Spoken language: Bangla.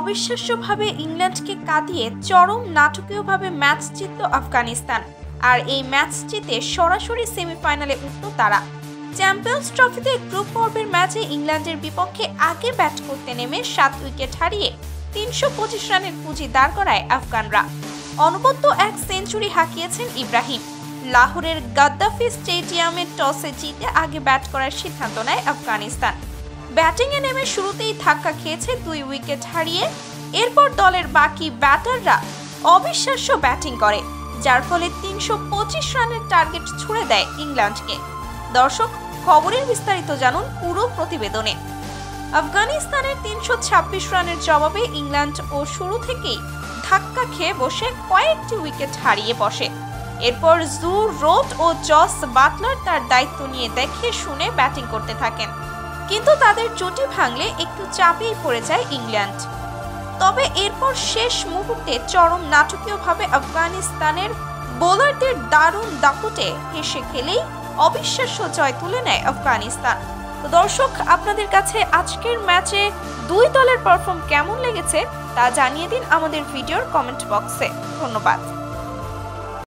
অবিশ্বাস্যভাবে ইংল্যান্ডকে কাটিয়ে চরম নাটকীয়ভাবে ম্যাচ জিতল আফগানিস্তান। আর এই ম্যাচ জিতে সরাসরি সেমিফাইনালে উঠল তারা। চ্যাম্পিয়ন্স ট্রফিতে গ্রুপ পর্বের ম্যাচে ইংল্যান্ডের বিপক্ষে আগে ব্যাট করতে নেমে 7 উইকেট হারিয়ে 325 রানের পুঁজি দাঁড় করায় আফগানরা। অনবদ্য এক সেঞ্চুরি হাঁকিয়েছেন ইব্রাহিম। লাহোরের গাদ্দাফি স্টেডিয়ামে টসে জিতে আগে ব্যাট করার সিদ্ধান্ত নেয় আফগানিস্তান। ব্যাটিংয়ে নেমে শুরুতেই ধাক্কা খেয়েছে 2 উইকেট হারিয়ে। এরপর দলের বাকি ব্যাটাররা অবিশ্বাস্য ব্যাটিং করে, যার ফলে 325 রানের টার্গেট ছুড়ে দেয় ইংল্যান্ডকে। দর্শক, খবরের বিস্তারিত জানুন পুরো প্রতিবেদনে। আফগানিস্তানের 326 রানের জবাবে ইংল্যান্ড ও শুরু থেকেই ধাক্কা খেয়ে বসে কয়েকটি উইকেট হারিয়ে বসে। এরপর জু রুট ও জস বাটলার তার দায়িত্ব নিয়ে দেখে শুনে ব্যাটিং করতে থাকেন, কিন্তু তাদের জুটি ভাঙলে একটু চাপেই পড়ে যায় ইংল্যান্ড। তবে এরপর শেষ মুহূর্তে চরম নাটকীয়ভাবে আফগানিস্তানের বোলারদের দারুণ দাপুটে হেসে খেলেই অবিশ্বাস্য জয় তুলে নেয় আফগানিস্তান। তো দর্শক, আপনাদের কাছে আজকের ম্যাচে দুই দলের পারফর্ম কেমন লেগেছে তা জানিয়ে দিন আমাদের ভিডিওর কমেন্ট বক্সে। ধন্যবাদ।